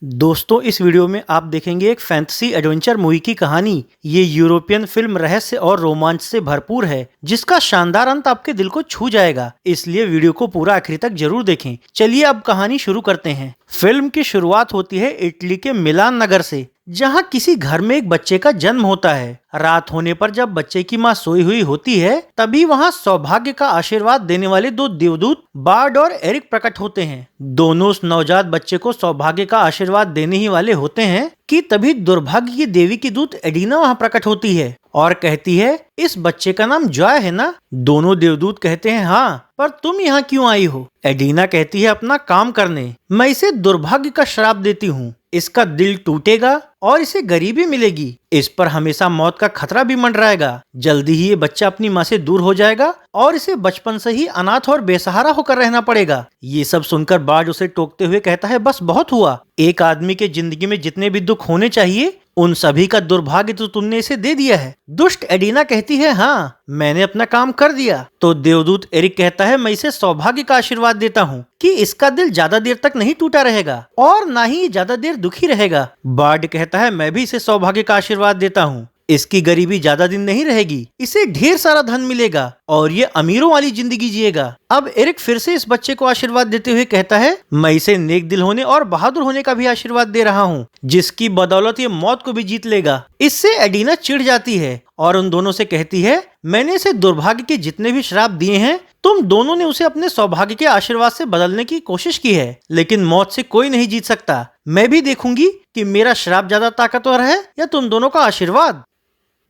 दोस्तों, इस वीडियो में आप देखेंगे एक फैंटेसी एडवेंचर मूवी की कहानी। ये यूरोपियन फिल्म रहस्य और रोमांच से भरपूर है, जिसका शानदार अंत आपके दिल को छू जाएगा। इसलिए वीडियो को पूरा आखिर तक जरूर देखें। चलिए अब कहानी शुरू करते हैं। फिल्म की शुरुआत होती है इटली के मिलान नगर से, जहां किसी घर में एक बच्चे का जन्म होता है। रात होने पर जब बच्चे की मां सोई हुई होती है, तभी वहां सौभाग्य का आशीर्वाद देने वाले दो देवदूत बार्ड और एरिक प्रकट होते हैं। दोनों उस नवजात बच्चे को सौभाग्य का आशीर्वाद देने ही वाले होते हैं कि तभी दुर्भाग्य की देवी की दूत एडिना वहां प्रकट होती है और कहती है, इस बच्चे का नाम जॉय है ना? दोनों देवदूत कहते हैं हाँ, पर तुम यहाँ क्यों आई हो? एडिना कहती है, अपना काम करने। मैं इसे दुर्भाग्य का श्राप देती हूँ। इसका दिल टूटेगा और इसे गरीबी मिलेगी। इस पर हमेशा मौत का खतरा भी मंडराएगा। जल्दी ही ये बच्चा अपनी माँ से दूर हो जाएगा और इसे बचपन से ही अनाथ और बेसहारा होकर रहना पड़ेगा। ये सब सुनकर बार्ड उसे टोकते हुए कहता है, बस बहुत हुआ। एक आदमी के जिंदगी में जितने भी दुख होने चाहिए, उन सभी का दुर्भाग्य तो तुमने इसे दे दिया है। दुष्ट एडिना कहती है, हाँ, मैंने अपना काम कर दिया। तो देवदूत एरिक कहता है, मैं इसे सौभाग्य का आशीर्वाद देता हूँ कि इसका दिल ज्यादा देर तक नहीं टूटा रहेगा और ना ही ज्यादा देर दुखी रहेगा। बार्ड कहता है, मैं भी इसे सौभाग्य का आशीर्वाद देता हूँ। इसकी गरीबी ज्यादा दिन नहीं रहेगी, इसे ढेर सारा धन मिलेगा और ये अमीरों वाली जिंदगी जिएगा। अब एरिक फिर से इस बच्चे को आशीर्वाद देते हुए कहता है, मैं इसे नेक दिल होने और बहादुर होने का भी आशीर्वाद दे रहा हूँ, जिसकी बदौलत ये मौत को भी जीत लेगा। इससे एडिना चिढ़ जाती है और उन दोनों से कहती है, मैंने इसे दुर्भाग्य के जितने भी श्राप दिए हैं, तुम दोनों ने उसे अपने सौभाग्य के आशीर्वाद से बदलने की कोशिश की है, लेकिन मौत से कोई नहीं जीत सकता। मैं भी देखूंगी कि मेरा श्राप ज्यादा ताकतवर है या तुम दोनों का आशीर्वाद।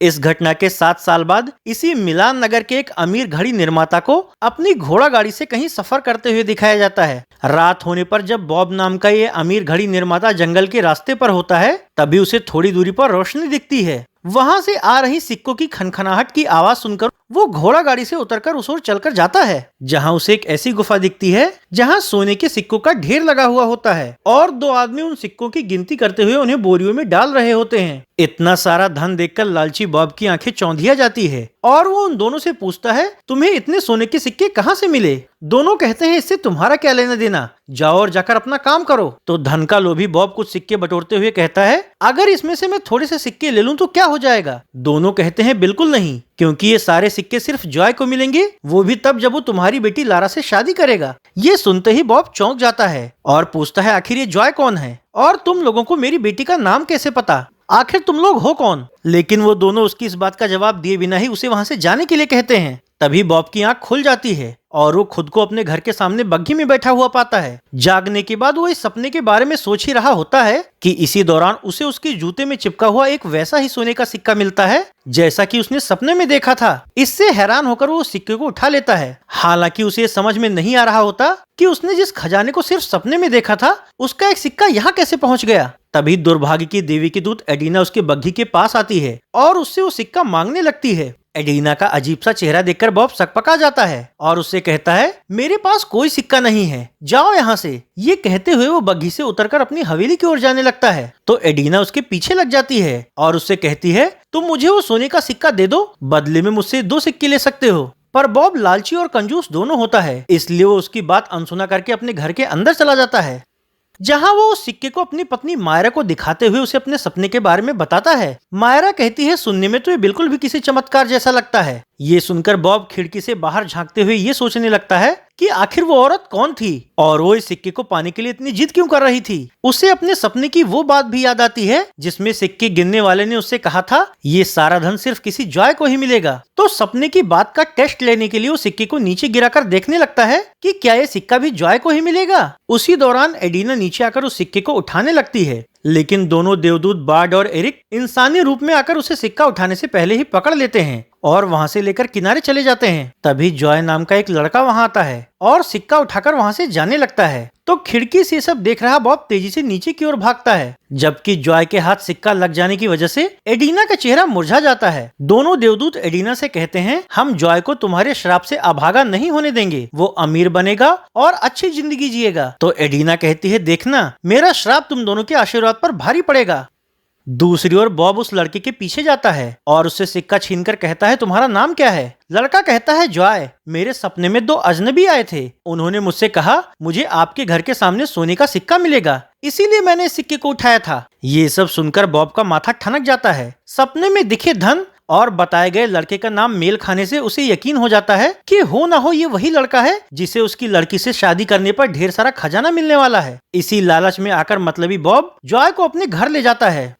इस घटना के 7 साल बाद इसी मिलान नगर के एक अमीर घड़ी निर्माता को अपनी घोड़ा गाड़ी से कहीं सफर करते हुए दिखाया जाता है। रात होने पर जब बॉब नाम का ये अमीर घड़ी निर्माता जंगल के रास्ते पर होता है, तभी उसे थोड़ी दूरी पर रोशनी दिखती है। वहां से आ रही सिक्कों की खनखनाहट की आवाज सुनकर वो घोड़ा गाड़ी से उतरकर उस ओर चलकर जाता है, जहां उसे एक ऐसी गुफा दिखती है जहां सोने के सिक्कों का ढेर लगा हुआ होता है और दो आदमी उन सिक्कों की गिनती करते हुए उन्हें बोरियों में डाल रहे होते हैं। इतना सारा धन देखकर लालची बॉब की आंखें चौंधिया जाती है और वो उन दोनों से पूछता है, तुम्हें इतने सोने के सिक्के कहाँ से मिले? दोनों कहते हैं, इससे तुम्हारा क्या लेना देना, जाओ और जाकर अपना काम करो। तो धन का लोभी बॉब कुछ सिक्के बटोरते हुए कहता है, अगर इसमें से मैं थोड़े से सिक्के ले लूं तो क्या हो जाएगा? दोनों कहते हैं, बिल्कुल नहीं, क्योंकि ये सारे सिक्के सिर्फ जॉय को मिलेंगे, वो भी तब जब वो तुम्हारी बेटी लारा से शादी करेगा। ये सुनते ही बॉब चौंक जाता है और पूछता है, आखिर ये जॉय कौन है और तुम लोगों को मेरी बेटी का नाम कैसे पता? आखिर तुम लोग हो कौन? लेकिन वो दोनों उसकी इस बात का जवाब दिए बिना ही उसे वहां से जाने के लिए कहते हैं। तभी बॉब की आंख खुल जाती है और वो खुद को अपने घर के सामने बग्घी में बैठा हुआ पाता है। जागने के बाद वो इस सपने के बारे में सोच ही रहा होता है कि इसी दौरान उसे उसके जूते में चिपका हुआ एक वैसा ही सोने का सिक्का मिलता है जैसा कि उसने सपने में देखा था। इससे हैरान होकर वो सिक्के को उठा लेता है। हालांकि उसे समझ में नहीं आ रहा होता कि उसने जिस खजाने को सिर्फ सपने में देखा था, उसका एक सिक्का यहाँ कैसे पहुँच गया। तभी दुर्भाग्य की देवी की दूत एडिना उसके बग्घी के पास आती है और उससे वो सिक्का मांगने लगती है। एडिना का अजीब सा चेहरा देखकर बॉब सकपका जाता है और उससे कहता है, मेरे पास कोई सिक्का नहीं है, जाओ यहाँ से। ये कहते हुए वो बग्घी से उतरकर अपनी हवेली की ओर जाने लगता है। तो एडिना उसके पीछे लग जाती है और उससे कहती है, तुम मुझे वो सोने का सिक्का दे दो, बदले में मुझसे 2 सिक्के ले सकते हो। पर बॉब लालची और कंजूस दोनों होता है, इसलिए वो उसकी बात अनसुना करके अपने घर के अंदर चला जाता है, जहां वो उस सिक्के को अपनी पत्नी मायरा को दिखाते हुए उसे अपने सपने के बारे में बताता है। मायरा कहती है, सुनने में तो ये बिल्कुल भी किसी चमत्कार जैसा लगता है। ये सुनकर बॉब खिड़की से बाहर झांकते हुए ये सोचने लगता है कि आखिर वो औरत कौन थी और वो इस सिक्के को पाने के लिए इतनी जिद क्यों कर रही थी। उसे अपने सपने की वो बात भी याद आती है जिसमें सिक्के गिनने वाले ने उससे कहा था, ये सारा धन सिर्फ किसी जॉय को ही मिलेगा। तो सपने की बात का टेस्ट लेने के लिए वो सिक्के को नीचे गिराकर देखने लगता है कि क्या ये सिक्का भी जॉय को ही मिलेगा। उसी दौरान एडिना नीचे आकर उस सिक्के को उठाने लगती है, लेकिन दोनों देवदूत बार्ड और एरिक इंसानी रूप में आकर उसे सिक्का उठाने से पहले ही पकड़ लेते हैं और वहां से लेकर किनारे चले जाते हैं। तभी जॉय नाम का एक लड़का वहां आता है और सिक्का उठाकर वहां से जाने लगता है। तो खिड़की से सब देख रहा बॉब तेजी से नीचे की ओर भागता है, जबकि जॉय के हाथ सिक्का लग जाने की वजह से एडिना का चेहरा मुरझा जाता है। दोनों देवदूत एडिना से कहते हैं, हम जॉय को तुम्हारे श्राप से अभागा नहीं होने देंगे, वो अमीर बनेगा और अच्छी जिंदगी जिएगा। तो एडिना कहती है, देखना, मेरा श्राप तुम दोनों के आशीर्वाद पर भारी पड़ेगा। दूसरी ओर बॉब उस लड़के के पीछे जाता है और उससे सिक्का छीनकर कहता है, तुम्हारा नाम क्या है? लड़का कहता है, जॉय। मेरे सपने में 2 अजनबी आए थे। उन्होंने मुझसे कहा मुझे आपके घर के सामने सोने का सिक्का मिलेगा, इसीलिए मैंने इस सिक्के को उठाया था। ये सब सुनकर बॉब का माथा ठनक जाता है। सपने में दिखे धन और बताए गए लड़के का नाम मेल खाने से उसे यकीन हो जाता है कि हो ना हो ये वही लड़का है जिसे उसकी लड़की से शादी करने पर ढेर सारा खजाना मिलने वाला है। इसी लालच में आकर मतलबी बॉब जॉय को अपने घर ले जाता है।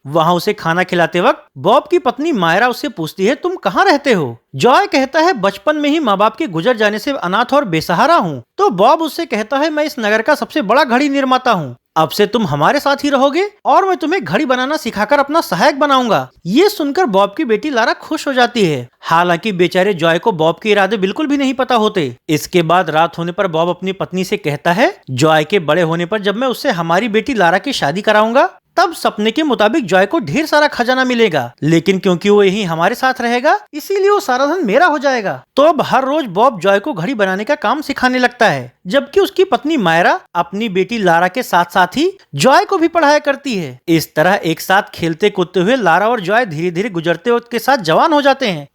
वहां उसे खाना खिलाते वक्त बॉब की पत्नी मायरा उससे पूछती है, तुम कहाँ रहते हो? जॉय कहता है, बचपन में ही माँ बाप के गुजर जाने से अनाथ और बेसहारा हूँ। तो बॉब उससे कहता है, मैं इस नगर का सबसे बड़ा घड़ी निर्माता हूँ। अब से तुम हमारे साथ ही रहोगे और मैं तुम्हें घड़ी बनाना सिखाकर अपना सहायक बनाऊंगा। ये सुनकर बॉब की बेटी लारा खुश हो जाती है। हालांकि बेचारे जॉय को बॉब के इरादे बिल्कुल भी नहीं पता होते। इसके बाद रात होने पर बॉब अपनी पत्नी से कहता है, जॉय के बड़े होने पर जब मैं उससे हमारी बेटी लारा की शादी कराऊंगा तब सपने के मुताबिक जॉय को ढेर सारा खजाना मिलेगा, लेकिन क्योंकि वो यहीं हमारे साथ रहेगा इसीलिए वो सारा धन मेरा हो जाएगा। तो अब हर रोज बॉब जॉय को घड़ी बनाने का काम सिखाने लगता है, जबकि उसकी पत्नी मायरा अपनी बेटी लारा के साथ साथ ही जॉय को भी पढ़ाया करती है। इस तरह एक साथ खेलते कूदते हुए लारा और जॉय धीरे धीरे गुजरते वक्त के साथ जवान हो जाते हैं।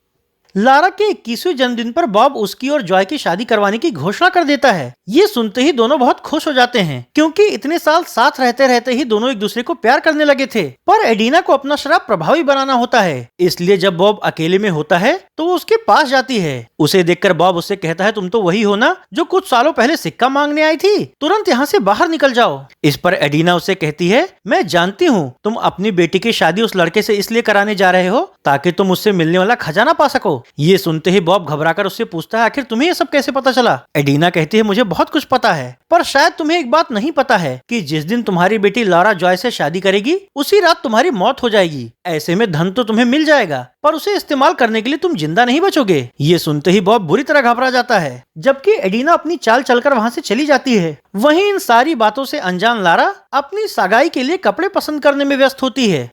लारा के 21वें जन्मदिन पर बॉब उसकी और जॉय की शादी करवाने की घोषणा कर देता है। ये सुनते ही दोनों बहुत खुश हो जाते हैं, क्योंकि इतने साल साथ रहते रहते ही दोनों एक दूसरे को प्यार करने लगे थे। पर एडिना को अपना शराब प्रभावी बनाना होता है, इसलिए जब बॉब अकेले में होता है तो वो उसके पास जाती है। उसे देखकर बॉब उससे कहता है, तुम तो वही हो ना जो कुछ सालों पहले सिक्का मांगने आई थी, तुरंत यहाँ से बाहर निकल जाओ। इस पर एडिना उससे कहती है, मैं जानती हूँ तुम अपनी बेटी की शादी उस लड़के से इसलिए कराने जा रहे हो ताकि तुम उससे मिलने वाला खजाना पा सको। ये सुनते ही बॉब घबराकर उससे पूछता है, आखिर तुम्हें ये सब कैसे पता चला? एडिना कहती है, मुझे बहुत कुछ पता है, पर शायद तुम्हें एक बात नहीं पता है कि जिस दिन तुम्हारी बेटी लारा जॉय से शादी करेगी उसी रात तुम्हारी मौत हो जाएगी। ऐसे में धन तो तुम्हें मिल जाएगा पर उसे इस्तेमाल करने के लिए तुम जिंदा नहीं बचोगे। ये सुनते ही बॉब बुरी तरह घबरा जाता है, जबकि एडिना अपनी चाल चलकर वहाँ से चली जाती है। वहीं इन सारी बातों से अनजान लारा अपनी सगाई के लिए कपड़े पसंद करने में व्यस्त होती है।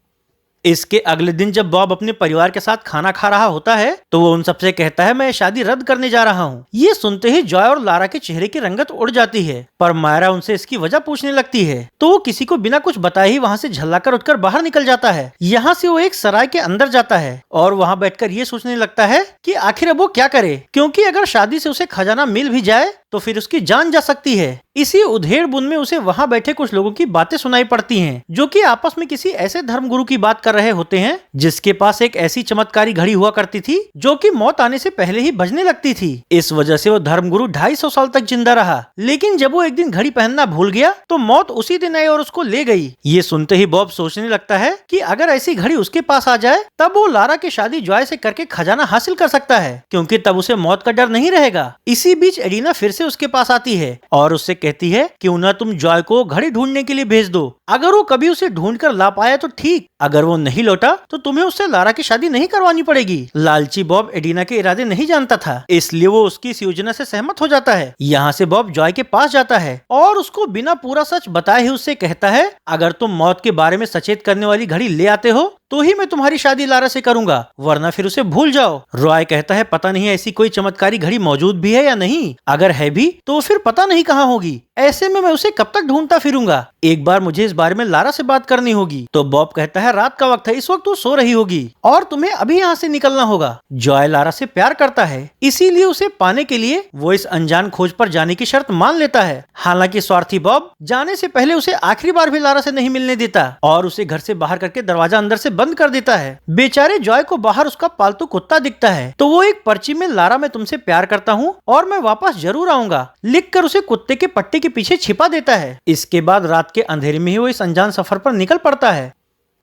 इसके अगले दिन जब बॉब अपने परिवार के साथ खाना खा रहा होता है तो वो उन सबसे कहता है, मैं शादी रद्द करने जा रहा हूँ। ये सुनते ही जॉय और लारा के चेहरे की रंगत उड़ जाती है, पर मायरा उनसे इसकी वजह पूछने लगती है तो वो किसी को बिना कुछ बताए ही वहाँ से झल्लाकर उठकर बाहर निकल जाता है। यहाँ से वो एक सराय के अंदर जाता है और वहाँ बैठकर ये सोचने लगता है कि आखिर अब वो क्या करे, क्योंकि अगर शादी से उसे खजाना मिल भी जाए तो फिर उसकी जान जा सकती है। इसी उधेड़ बुन में उसे वहाँ बैठे कुछ लोगों की बातें सुनाई पड़ती हैं, जो कि आपस में किसी ऐसे धर्मगुरु की बात कर रहे होते हैं जिसके पास एक ऐसी चमत्कारी घड़ी हुआ करती थी जो कि मौत आने से पहले ही बजने लगती थी। इस वजह से वो धर्मगुरु 250 साल तक जिंदा रहा, लेकिन जब वो एक दिन घड़ी पहनना भूल गया तो मौत उसी दिन आई और उसको ले गई। ये सुनते ही बॉब सोचने लगता है कि अगर ऐसी घड़ी उसके पास आ जाए तब वो लारा की शादी जॉय से करके खजाना हासिल कर सकता है, क्योंकि तब उसे मौत का डर नहीं रहेगा। इसी बीच एडिना फिर से उसके पास आती है और उससे कहती है कि उन्हें तुम जॉय को घड़ी ढूंढने के लिए भेज दो। अगर वो कभी उसे ढूंढ कर ला पाया तो ठीक, अगर वो नहीं लौटा तो तुम्हें उससे लारा की शादी नहीं करवानी पड़ेगी। लालची बॉब एडिना के इरादे नहीं जानता था, इसलिए वो उसकी इस योजना से सहमत हो जाता है। यहाँ से बॉब जॉय के पास जाता है और उसको बिना पूरा सच बताए ही उससे कहता है, अगर तुम मौत के बारे में सचेत करने वाली घड़ी ले आते हो तो ही मैं तुम्हारी शादी लारा से करूंगा, वरना फिर उसे भूल जाओ। रॉय कहता है, पता नहीं ऐसी कोई चमत्कारी घड़ी मौजूद भी है या नहीं, अगर है भी तो फिर पता नहीं कहाँ होगी, ऐसे में मैं उसे कब तक ढूंढता फिरूंगा, एक बार मुझे इस बारे में लारा से बात करनी होगी। तो बॉब कहता है, रात का वक्त है, इस वक्त वो सो रही होगी और तुम्हें अभी यहाँ से निकलना होगा। जॉय लारा से प्यार करता है, इसीलिए उसे पाने के लिए वो इस अनजान खोज पर जाने की शर्त मान लेता है। हालांकि स्वार्थी बॉब जाने से पहले उसे आखिरी बार भी लारा से नहीं मिलने देता और उसे घर से बाहर करके दरवाजा अंदर से बंद कर देता है। बेचारे जॉय को बाहर उसका पालतू कुत्ता दिखता है तो वो एक पर्ची में लारा मैं तुमसे प्यार करता हूँ और मैं वापस जरूर आऊंगा लिखकर उसे कुत्ते के पट्टे के पीछे छिपा देता है। इसके बाद रात के अंधेरे में ही वो इस अनजान सफर पर निकल पड़ता है।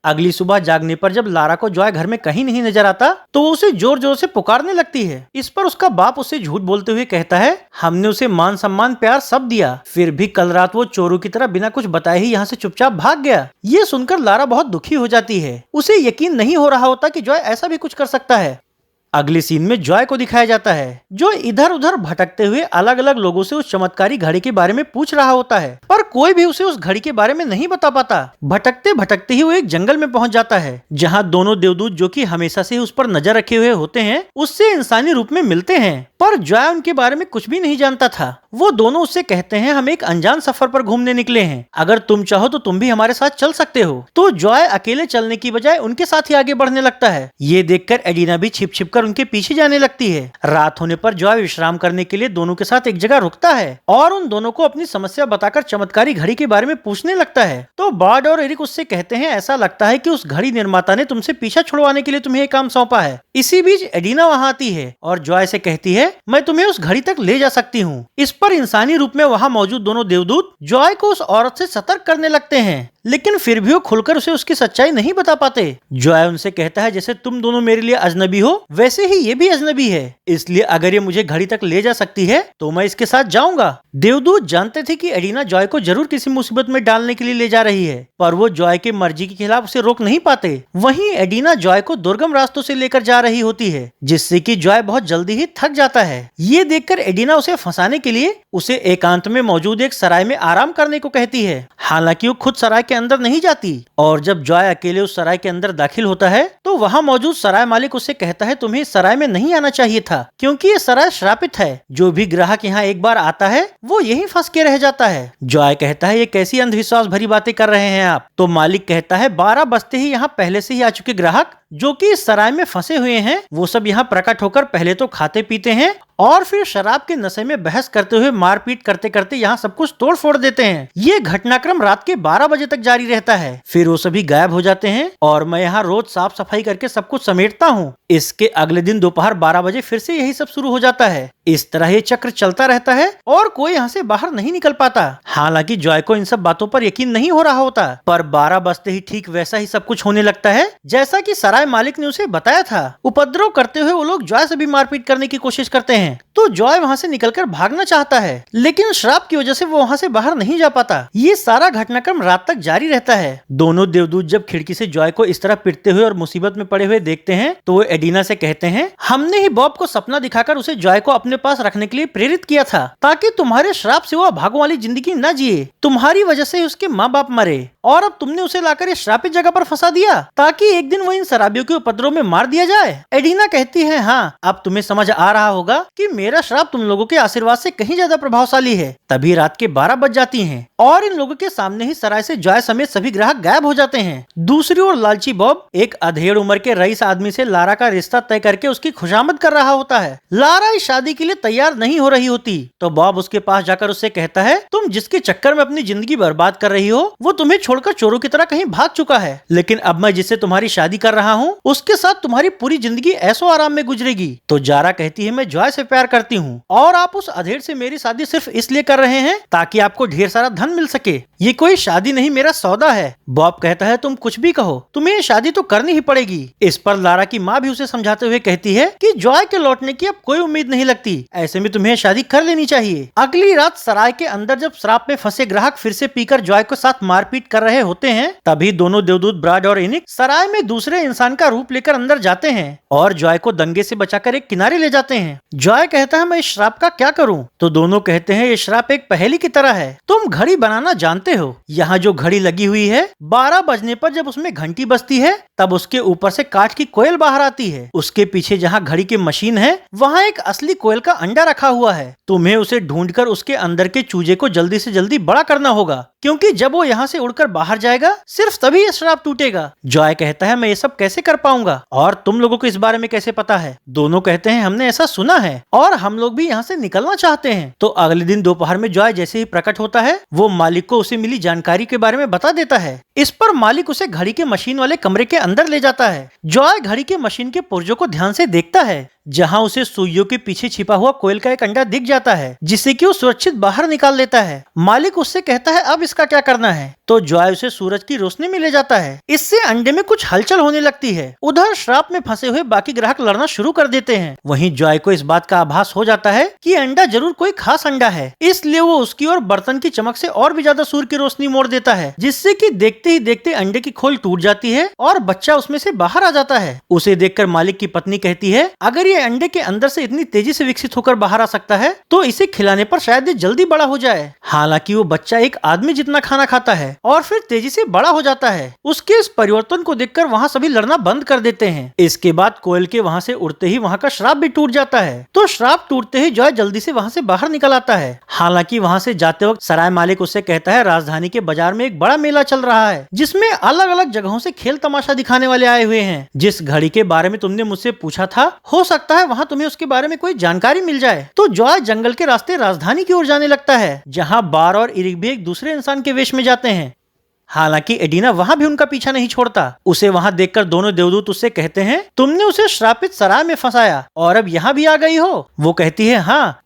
अगली सुबह जागने पर जब लारा को जॉय घर में कहीं नहीं नजर आता तो वो उसे जोर जोर से पुकारने लगती है। इस पर उसका बाप उसे झूठ बोलते हुए कहता है, हमने उसे मान सम्मान प्यार सब दिया, फिर भी कल रात वो चोरों की तरह बिना कुछ बताए ही यहाँ से चुपचाप भाग गया। ये सुनकर लारा बहुत दुखी हो जाती है, उसे यकीन नहीं हो रहा होता कि जॉय ऐसा भी कुछ कर सकता है। अगले सीन में जॉय को दिखाया जाता है जो इधर उधर भटकते हुए अलग अलग लोगों से उस चमत्कारी घड़ी के बारे में पूछ रहा होता है, पर कोई भी उसे उस घड़ी के बारे में नहीं बता पाता। भटकते भटकते ही वो एक जंगल में पहुंच जाता है जहां दोनों देवदूत जो कि हमेशा से उस पर नजर रखे हुए होते हैं उससे इंसानी रूप में मिलते हैं, पर जॉय उनके बारे में कुछ भी नहीं जानता था। वो दोनों उससे कहते हैं हम एक अनजान सफर पर घूमने निकले हैं, अगर तुम चाहो तो तुम भी हमारे साथ चल सकते हो। तो जॉय अकेले चलने की बजाय उनके साथ ही आगे बढ़ने लगता है। ये देखकर एडिना भी छिप छिप कर उनके पीछे जाने लगती है। रात होने पर जॉय विश्राम करने के लिए दोनों के साथ एक जगह रुकता है और उन दोनों को अपनी समस्या बताकर चमत्कारी घड़ी के बारे में पूछने लगता है। तो बॉड और एरिक उससे कहते हैं ऐसा लगता है कि उस घड़ी निर्माता ने तुमसे पीछा छुड़वाने के लिए तुम्हें एक काम सौंपा है। इसी बीच एडिना वहाँ आती है और जॉय से कहती है मैं तुम्हें उस घड़ी तक ले जा सकती हूँ। इस पर इंसानी रूप में वहाँ मौजूद दोनों देवदूत जॉय को उस औरत से सतर्क करने लगते हैं, लेकिन फिर भी वो खुलकर उसे उसकी सच्चाई नहीं बता पाते। जॉय उनसे कहता है जैसे तुम दोनों मेरे लिए अजनबी हो वैसे ही ये भी अजनबी है, इसलिए अगर ये मुझे घड़ी तक ले जा सकती है तो मैं इसके साथ जाऊंगा। देवदूत जानते थे कि एडिना जॉय को जरूर किसी मुसीबत में डालने के लिए ले जा रही है, पर वो जॉय की मर्जी के खिलाफ उसे रोक नहीं पाते। वहीं एडिना जॉय को दुर्गम रास्तों से लेकर जा रही होती है जिससे कि जॉय बहुत जल्दी ही थक जाता है। ये देखकर एडिना उसे फंसाने के लिए उसे एकांत में मौजूद एक सराय में आराम करने को कहती है। हालांकि वो खुद सराय के अंदर नहीं जाती और जब जॉय अकेले उस सराय के अंदर दाखिल होता है तो वहाँ मौजूद सराय मालिक उससे कहता है तुम्हें इस सराय में नहीं आना चाहिए था क्योंकि ये सराय श्रापित है। जो भी ग्राहक यहाँ एक बार आता है वो यहीं फंस के रह जाता है। जॉय कहता है ये कैसी अंधविश्वास भरी बातें कर रहे हैं आप। तो मालिक कहता है 12 बजते ही यहाँ पहले से ही आ चुके ग्राहक जो कि इस सराय में फंसे हुए हैं वो सब यहाँ प्रकट होकर पहले तो खाते पीते हैं और फिर शराब के नशे में बहस करते हुए मारपीट करते करते यहाँ सब कुछ तोड़ फोड़ देते हैं। ये घटनाक्रम रात के 12 बजे तक जारी रहता है, फिर वो सभी गायब हो जाते हैं और मैं यहाँ रोज साफ सफाई करके सब कुछ समेटता हूँ। इसके अगले दिन दोपहर 12 बजे फिर से यही सब शुरू हो जाता है। इस तरह ये चक्र चलता रहता है और कोई यहाँ से बाहर नहीं निकल पाता। हालांकि जॉय को इन सब बातों पर यकीन नहीं हो रहा होता, पर 12 बजते ही ठीक वैसा ही सब कुछ होने लगता है जैसा कि सराय मालिक ने उसे बताया था। उपद्रव करते हुए वो लोग जॉय से भी मारपीट करने की कोशिश करते हैं। तो जॉय वहाँ से निकलकर भागना चाहता है लेकिन श्राप की वजह से वो वहाँ से बाहर नहीं जा पाता। ये सारा घटनाक्रम रात तक जारी रहता है। दोनों देवदूत जब खिड़की से जॉय को इस तरह पिटते हुए और मुसीबत में पड़े हुए देखते हैं तो वो एडिना से कहते हैं हमने ही बॉब को सपना दिखाकर उसे जॉय को अपने पास रखने के लिए प्रेरित किया था ताकि तुम्हारे श्राप से वो अभागों वाली जिंदगी न जिए। तुम्हारी वजह से उसके माँ बाप मरे और अब तुमने उसे लाकर इस श्रापित जगह पर फंसा दिया ताकि एक दिन वो इन शराबियों के उपद्रव में मार दिया जाए। एडिना कहती है हाँ अब तुम्हें समझ आ रहा होगा कि मेरा श्राप तुम लोगों के आशीर्वाद से कहीं ज्यादा प्रभावशाली है। तभी रात के 12 बज जाती हैं और इन लोगों के सामने ही सराय से जॉय समेत सभी ग्राहक गायब हो जाते हैं। दूसरी ओर लालची बॉब एक अधेड़ उम्र के रईस आदमी से लारा का रिश्ता तय करके उसकी खुशामद कर रहा होता है। लारा इस शादी के लिए तैयार नहीं हो रही होती तो बॉब उसके पास जाकर उससे कहता है तुम जिसके चक्कर में अपनी जिंदगी बर्बाद कर रही हो वो तुम्हें छोड़कर चोरों की तरह कहीं भाग चुका है, लेकिन अब मैं जिससे तुम्हारी शादी कर रहा हूँ उसके साथ तुम्हारी पूरी जिंदगी ऐसो आराम में गुजरेगी। तो जारा कहती है मैं जॉय से प्यार करती हूँ और आप उस अधेड़ से मेरी शादी सिर्फ इसलिए कर रहे हैं ताकि आपको ढेर सारा धन मिल सके। ये कोई शादी नहीं मेरा सौदा है। बॉब कहता है तुम कुछ भी कहो तुम्हें ये शादी तो करनी ही पड़ेगी। इस पर लारा की माँ भी उसे समझाते हुए कहती है कि जॉय के लौटने की अब कोई उम्मीद नहीं लगती, ऐसे में तुम्हें शादी कर लेनी चाहिए। अगली रात सराय के अंदर जब शराब में फंसे ग्राहक फिर से पीकर जॉय के साथ मारपीट कर रहे होते हैं तभी दोनों देवदूत ब्राड और एनिक सराय में दूसरे इंसान का रूप लेकर अंदर जाते हैं और जॉय को दंगे से बचाकर एक किनारे ले जाते हैं। जॉय कहता है मैं इस श्राप का क्या करूं? तो दोनों कहते हैं ये श्राप एक पहेली की तरह है, तुम घड़ी बनाना जानते हो। यहाँ जो घड़ी लगी हुई है 12 बजने पर जब उसमें घंटी बजती है तब उसके ऊपर से काठ की कोयल बाहर आती है। उसके पीछे जहाँ घड़ी की मशीन है वहाँ एक असली कोयल का अंडा रखा हुआ है। तुम्हें उसे ढूंढकर उसके अंदर के चूजे को जल्दी से जल्दी बड़ा करना होगा क्योंकि जब वो यहाँ से उड़कर बाहर जाएगा सिर्फ तभी ये श्राप टूटेगा। जॉय कहता है मैं ये सब कैसे कर पाऊंगा और तुम लोगों को इस बारे में कैसे पता है? दोनों कहते हैं हमने ऐसा सुना है और हम लोग भी यहाँ से निकलना चाहते हैं। तो अगले दिन दोपहर में जॉय जैसे ही प्रकट होता है वो मालिक को उसे मिली जानकारी के बारे में बता देता है। इस पर मालिक उसे घड़ी के मशीन वाले कमरे के अंदर ले जाता है। जॉय घड़ी के मशीन के पुर्जों को ध्यान से देखता है जहां उसे सुइयों के पीछे छिपा हुआ कोयल का एक अंडा दिख जाता है जिससे कि वो सुरक्षित बाहर निकाल लेता है। मालिक उससे कहता है अब इसका क्या करना है? तो जॉय उसे सूरज की रोशनी में ले जाता है। इससे अंडे में कुछ हलचल होने लगती है। उधर श्राप में फंसे हुए बाकी ग्राहक लड़ना शुरू कर देते हैं। वहीं जॉय को इस बात का आभास हो जाता है कि अंडा जरूर कोई खास अंडा है, इसलिए वो उसकी और बर्तन की चमक से और भी ज्यादा सूर्य की रोशनी मोड़ देता है, जिससे कि देखते ही देखते अंडे की खोल टूट जाती है और बच्चा उसमें से बाहर आ जाता है। उसे देखकर मालिक की पत्नी कहती है, अगर ये अंडे के अंदर से इतनी तेजी से विकसित होकर बाहर आ सकता है तो इसे खिलाने पर शायद ये जल्दी बड़ा हो जाए। हालांकि वो बच्चा एक आदमी जितना खाना खाता है और फिर तेजी से बड़ा हो जाता है। उसके इस परिवर्तन को देखकर वहाँ सभी लड़ना बंद कर देते हैं। इसके बाद कोयल के वहाँ से उड़ते ही वहाँ का श्राप भी टूट जाता है। तो श्राप टूटते ही जॉय जल्दी से वहाँ से बाहर निकल आता है। हालांकि वहाँ से जाते वक्त सराय मालिक उससे कहता है, राजधानी के बाजार में एक बड़ा मेला चल रहा है जिसमें अलग अलग जगहों से खेल तमाशा दिखाने वाले आए हुए हैं। जिस घड़ी के बारे में तुमने मुझसे पूछा था, हो सकता है वहाँ तुम्हें उसके बारे में कोई जानकारी मिल जाए। तो जॉय जंगल के रास्ते राजधानी की ओर जाने लगता है, जहाँ बार और इरिक भी एक दूसरे इंसान के वेश में जाते हैं। हालांकि एडिना वहां भी उनका पीछा नहीं छोड़ता। उसे वहां देखकर दोनों देवदूत उससे कहते हैं, तुमने उसे श्रापित सराय में फंसाया और अब यहाँ भी आ गई हो। वो कहती है, हाँ।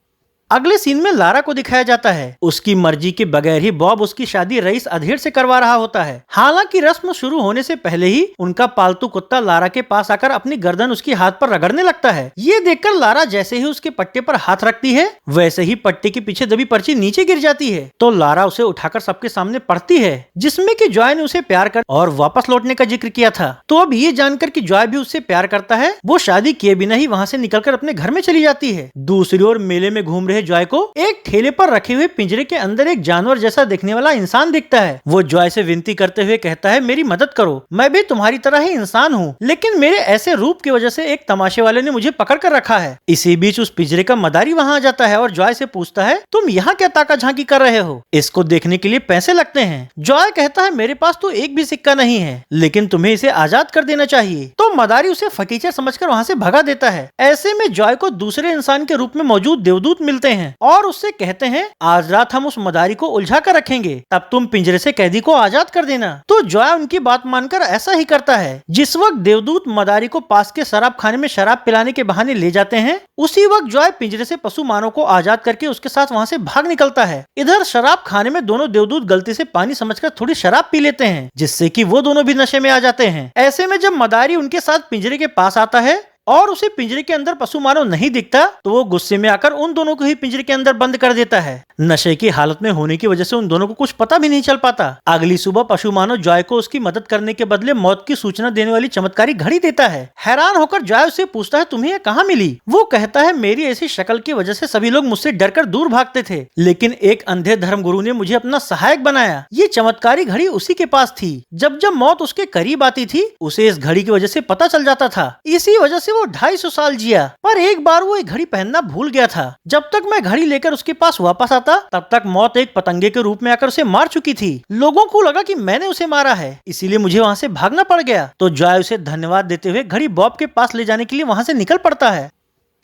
अगले सीन में लारा को दिखाया जाता है। उसकी मर्जी के बगैर ही बॉब उसकी शादी रईस अधेर से करवा रहा होता है। हालांकि रस्म शुरू होने से पहले ही उनका पालतू कुत्ता लारा के पास आकर अपनी गर्दन उसकी हाथ पर रगड़ने लगता है। ये देखकर लारा जैसे ही उसके पट्टे पर हाथ रखती है, वैसे ही पट्टे के पीछे दबी पर्ची नीचे गिर जाती है। तो लारा उसे उठाकर सबके सामने पढ़ती है, जिसमें कि जॉय ने उसे प्यार कर और वापस लौटने का जिक्र किया था। तो अब ये जानकर कि जॉय भी उससे प्यार करता है, वो शादी किए बिना ही वहाँ से निकलकर अपने घर में चली जाती है। दूसरी ओर मेले में घूम रहे जॉय को एक ठेले पर रखे हुए पिंजरे के अंदर एक जानवर जैसा दिखने वाला इंसान दिखता है। वो जॉय से विनती करते हुए कहता है, मेरी मदद करो, मैं भी तुम्हारी तरह ही इंसान हूँ, लेकिन मेरे ऐसे रूप की वजह से एक तमाशे वाले ने मुझे पकड़ कर रखा है। इसी बीच उस पिंजरे का मदारी वहाँ आ जाता है और जॉय से पूछता है, तुम यहाँ क्या ताका झांकी कर रहे हो? इसको देखने के लिए पैसे लगते हैं। जॉय कहता है, मेरे पास तो एक भी सिक्का नहीं है, लेकिन तुम्हें इसे आजाद कर देना चाहिए। तो मदारी उसे फटीचर समझकर वहाँ से भगा देता है। ऐसे में जॉय को दूसरे इंसान के रूप में मौजूद देवदूत मिलते हैं और उससे कहते हैं, आज रात हम उस मदारी को उलझा कर रखेंगे, तब तुम पिंजरे से कैदी को आजाद कर देना। तो जॉय उनकी बात मानकर ऐसा ही करता है। जिस वक्त देवदूत मदारी को पास के शराब खाने में शराब पिलाने के बहाने ले जाते हैं, उसी वक्त जॉय पिंजरे से पशु मानव को आजाद करके उसके साथ वहाँ से भाग निकलता है। इधर शराब खाने में दोनों देवदूत गलती से पानी समझकर थोड़ी शराब पी लेते हैं, जिससे कि वो दोनों भी नशे में आ जाते हैं। ऐसे में जब मदारी उनके साथ पिंजरे के पास आता है और उसे पिंजरे के अंदर पशु मानव नहीं दिखता, तो वो गुस्से में आकर उन दोनों को ही पिंजरे के अंदर बंद कर देता है। नशे की हालत में होने की वजह से उन दोनों को कुछ पता भी नहीं चल पाता। अगली सुबह पशु मानव जॉय को उसकी मदद करने के बदले मौत की सूचना देने वाली चमत्कारी घड़ी देता है। हैरान होकर जॉय उससे पूछता है, तुम्हें ये कहाँ मिली? वो कहता है, मेरी ऐसी शक्ल की वजह से सभी लोग मुझसे डरकर दूर भागते थे, लेकिन एक अंधे धर्मगुरु ने मुझे अपना सहायक बनाया। ये चमत्कारी घड़ी उसी के पास थी। जब जब मौत उसके करीब आती थी, उसे इस घड़ी की वजह से पता चल जाता था। इसी वजह से वो 250 साल जिया। पर एक बार वो एक घड़ी पहनना भूल गया था। जब तक मैं घड़ी लेकर उसके पास वापस आता, तब तक मौत एक पतंगे के रूप में आकर उसे मार चुकी थी। लोगों को लगा कि मैंने उसे मारा है, इसीलिए मुझे वहाँ से भागना पड़ गया। तो जॉय उसे धन्यवाद देते हुए घड़ी बॉब के पास ले जाने के लिए वहाँ से निकल पड़ता है।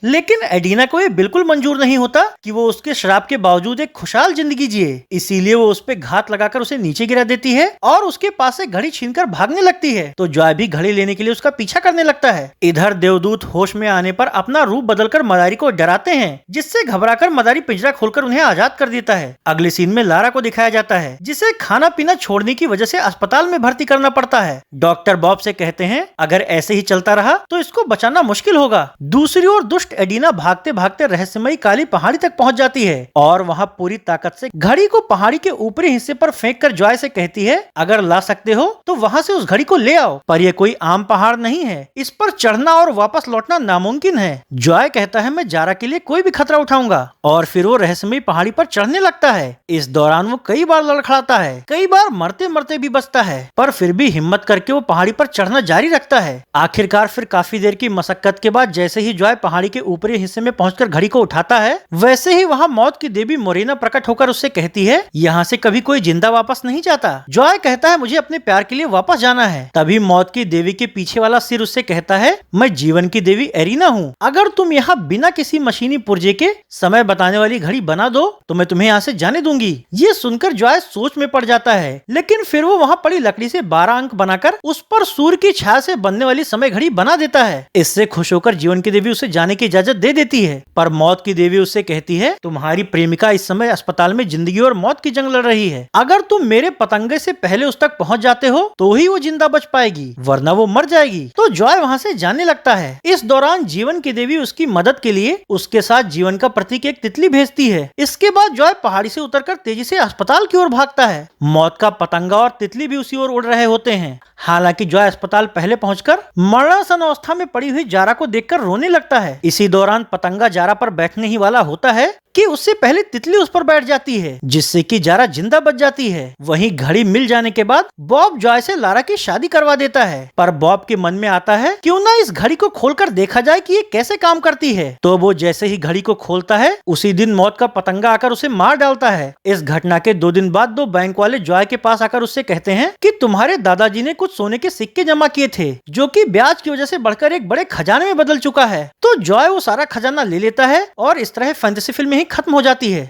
लेकिन एडिना को ये बिल्कुल मंजूर नहीं होता कि वो उसके श्राप के बावजूद एक खुशहाल जिंदगी जिए। इसीलिए वो उस पे घात लगाकर उसे नीचे गिरा देती है और उसके पास से घड़ी छीनकर भागने लगती है। तो जॉय भी घड़ी लेने के लिए उसका पीछा करने लगता है। इधर देवदूत होश में आने पर अपना रूप बदलकर मदारी को डराते हैं, जिससे घबराकर मदारी पिंजरा खोलकर उन्हें आजाद कर देता है। अगले सीन में लारा को दिखाया जाता है, जिसे खाना पीना छोड़ने की वजह से अस्पताल में भर्ती करना पड़ता है। डॉक्टर बॉब से कहते हैं, अगर ऐसे ही चलता रहा तो इसको बचाना मुश्किल होगा। दूसरी ओर दुष्ट एडिना भागते भागते रहस्यमयी काली पहाड़ी तक पहुंच जाती है और वहां पूरी ताकत से घड़ी को पहाड़ी के ऊपरी हिस्से पर फेंककर जॉय से कहती है, अगर ला सकते हो तो वहां से उस घड़ी को ले आओ। पर यह कोई आम पहाड़ नहीं है, इस पर चढ़ना और वापस लौटना नामुमकिन है। जॉय कहता है, मैं जारा के लिए कोई भी खतरा उठाऊंगा, और फिर वो रहस्यमयी पहाड़ी पर चढ़ने लगता है। इस दौरान वो कई बार लड़खड़ाता है, कई बार मरते मरते भी बचता है, पर फिर भी हिम्मत करके वो पहाड़ी पर चढ़ना जारी रखता है। आखिरकार फिर काफी देर की मशक्कत के बाद जैसे ही जॉय पहाड़ी के ऊपरी हिस्से में पहुंचकर घड़ी को उठाता है, वैसे ही वहां मौत की देवी मोरेना प्रकट होकर उससे कहती है, यहाँ से कभी कोई जिंदा वापस नहीं जाता। जॉय कहता है, मुझे अपने प्यार के लिए वापस जाना है। तभी मौत की देवी के पीछे वाला सिर उससे कहता है, मैं जीवन की देवी एरिना हूँ। अगर तुम यहाँ बिना किसी मशीनी पुर्जे के समय बताने वाली घड़ी बना दो तो मैं तुम्हें यहाँ से जाने दूंगी। ये सुनकर जॉय सोच में पड़ जाता है, लेकिन फिर वो वहाँ पड़ी लकड़ी से 12 अंक बनाकर उस पर सूर्य की छाया से बनने वाली समय घड़ी बना देता है। इससे खुश होकर जीवन की देवी उसे जाने की इजाजत दे देती है, पर मौत की देवी उससे कहती है तुम्हारी प्रेमिका इस समय अस्पताल में जिंदगी और मौत की जंग लड़ रही है। अगर तुम मेरे पतंगे से पहले उस तक पहुंच जाते हो तो ही वो जिंदा बच पाएगी, वरना वो मर जाएगी। तो जॉय वहाँ से जाने लगता है। इस दौरान जीवन की देवी उसकी मदद के लिए उसके साथ जीवन का प्रतीक एक तितली भेजती है। इसके बाद जॉय पहाड़ी से उतरकर तेजी से अस्पताल की ओर भागता है। मौत का पतंगा और तितली भी उसी ओर उड़ रहे होते हैं। हालांकि जॉय अस्पताल पहले पहुंचकर मरणासन अवस्था में पड़ी हुई जारा को देखकर रोने लगता है। इसी दौरान पतंगा जारा पर बैठने ही वाला होता है कि उससे पहले तितली उस पर बैठ जाती है, जिससे कि जारा जिंदा बच जाती है। वहीं घड़ी मिल जाने के बाद बॉब जॉय से लारा की शादी करवा देता है, पर बॉब के मन में आता है क्यों ना इस घड़ी को खोलकर देखा जाए कि ये कैसे काम करती है। तो वो जैसे ही घड़ी को खोलता है उसी दिन मौत का पतंगा आकर उसे मार डालता है। इस घटना के 2 दिन बाद 2 बैंक वाले जॉय के पास आकर उससे कहते हैं कि तुम्हारे दादाजी ने कुछ सोने के सिक्के जमा किए थे, जो कि ब्याज की वजह से बढ़कर एक बड़े खजाने में बदल चुका है। तो जॉय वो सारा खजाना ले लेता है और इस तरह फैंटेसी फिल्म ही खत्म हो जाती है।